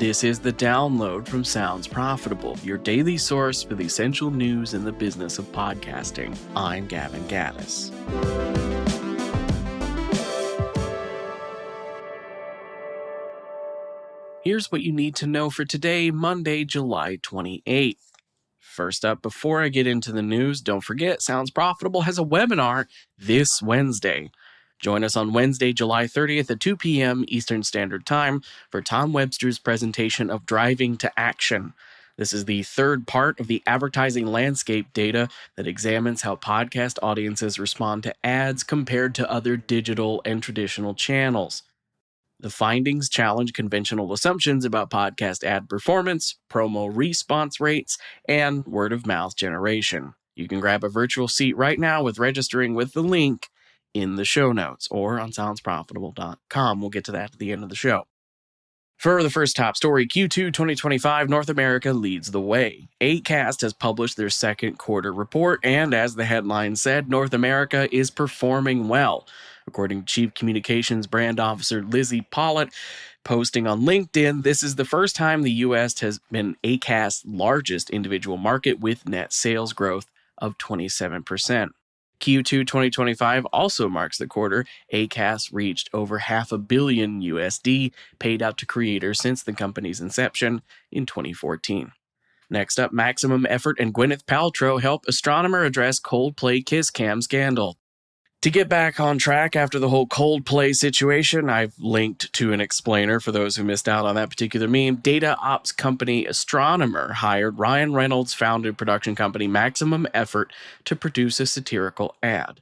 This is the download from Sounds Profitable, your daily source for the essential news in the business of podcasting. I'm Gavin Gaddis. Here's what you need to know for today, Monday, July 28th. First up, before I get into the news, don't forget, Sounds Profitable has a webinar this Wednesday. Join us on Wednesday, July 30th at 2 p.m. Eastern Standard Time for Tom Webster's presentation of Driving to Action. This is the third part of the advertising landscape data that examines how podcast audiences respond to ads compared to other digital and traditional channels. The findings challenge conventional assumptions about podcast ad performance, promo response rates, and word-of-mouth generation. You can grab a virtual seat right now with registering with the link in the show notes or on soundsprofitable.com. We'll get to that at the end of the show. For the first top story, Q2 2025, North America leads the way. Acast has published their second quarter report, and as the headline said, North America is performing well. According to Chief Communications Brand Officer Lizzie Pollitt, posting on LinkedIn, this is the first time the U.S. has been Acast's largest individual market with net sales growth of 27%. Q2 2025 also marks the quarter Acast reached over $500 million USD paid out to creators since the company's inception in 2014. Next up, Maximum Effort and Gwyneth Paltrow help Astronomer address Coldplay Kiss Cam scandal. To get back on track after the whole Coldplay situation, I've linked to an explainer for those who missed out on that particular meme. Data ops company Astronomer hired Ryan Reynolds' founded production company Maximum Effort to produce a satirical ad.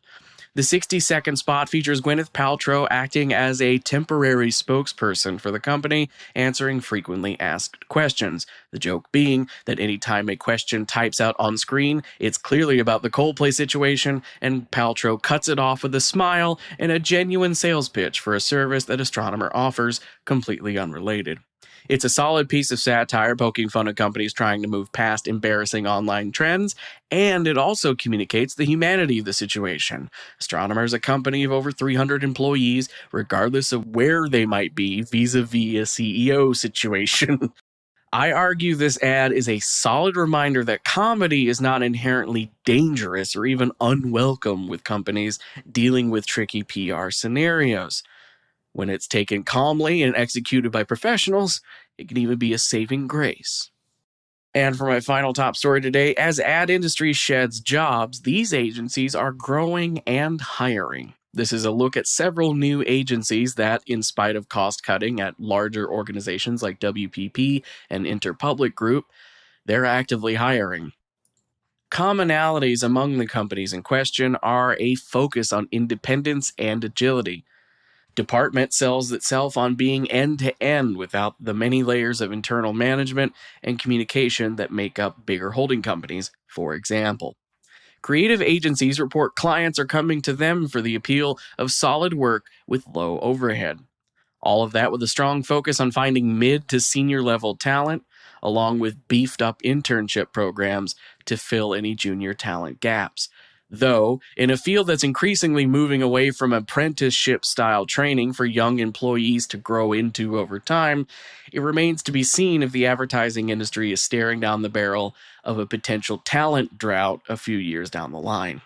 The 60-second spot features Gwyneth Paltrow acting as a temporary spokesperson for the company, answering frequently asked questions. The joke being that anytime a question types out on screen, it's clearly about the Coldplay situation, and Paltrow cuts it off with a smile and a genuine sales pitch for a service that Astronomer offers, completely unrelated. It's a solid piece of satire poking fun at companies trying to move past embarrassing online trends, and it also communicates the humanity of the situation. Astronomer is a company of over 300 employees, regardless of where they might be vis-a-vis a CEO situation. I argue this ad is a solid reminder that comedy is not inherently dangerous or even unwelcome with companies dealing with tricky PR scenarios. When it's taken calmly and executed by professionals, it can even be a saving grace. And for my final top story today, as ad industry sheds jobs, these agencies are growing and hiring. This is a look at several new agencies that, in spite of cost cutting at larger organizations like WPP and Interpublic Group, they're actively hiring. Commonalities among the companies in question are a focus on independence and agility. Department sells itself on being end-to-end without the many layers of internal management and communication that make up bigger holding companies, for example. Creative agencies report clients are coming to them for the appeal of solid work with low overhead. All of that with a strong focus on finding mid to senior level talent, along with beefed up internship programs to fill any junior talent gaps. Though, in a field that's increasingly moving away from apprenticeship-style training for young employees to grow into over time, it remains to be seen if the advertising industry is staring down the barrel of a potential talent drought a few years down the line.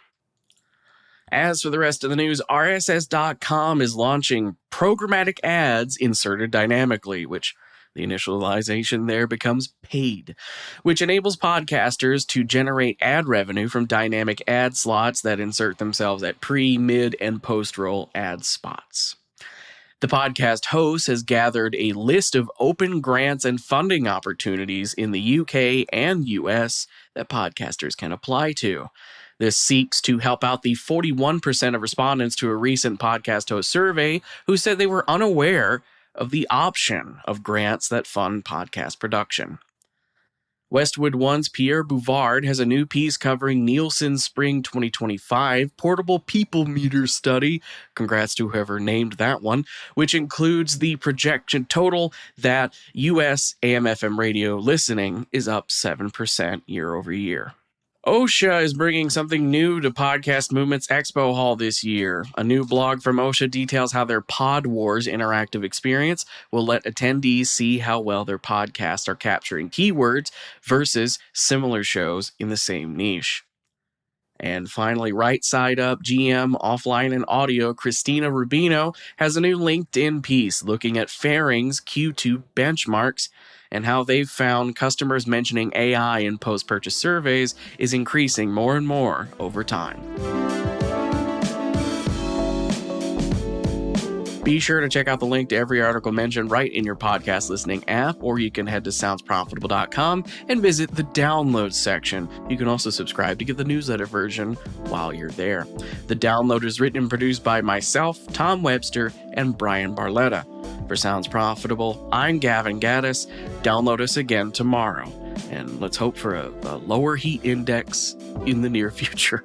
As for the rest of the news, RSS.com is launching programmatic ads inserted dynamically, which the initialization there becomes paid, which enables podcasters to generate ad revenue from dynamic ad slots that insert themselves at pre, mid, and post-roll ad spots. The podcast host has gathered a list of open grants and funding opportunities in the UK and US that podcasters can apply to. This seeks to help out the 41% of respondents to a recent podcast host survey who said they were unaware of the option of grants that fund podcast production. Westwood One's Pierre Bouvard has a new piece covering Nielsen's Spring 2025 Portable People Meter Study, congrats to whoever named that one, which includes the projection total that U.S. AM/FM radio listening is up 7% year over year. OSHA is bringing something new to Podcast Movement's Expo Hall this year. A new blog from OSHA details how their Pod Wars interactive experience will let attendees see how well their podcasts are capturing keywords versus similar shows in the same niche. And finally, Right Side Up GM Offline and Audio Christina Rubino has a new LinkedIn piece looking at Fairing's Q2 benchmarks and how they've found customers mentioning AI in post-purchase surveys is increasing more and more over time. Be sure to check out the link to every article mentioned right in your podcast listening app, or you can head to soundsprofitable.com and visit the download section. You can also subscribe to get the newsletter version while you're there. The download is written and produced by myself, Tom Webster, and Brian Barletta. For Sounds Profitable, I'm Gavin Gaddis. Download us again tomorrow, and let's hope for a lower heat index in the near future.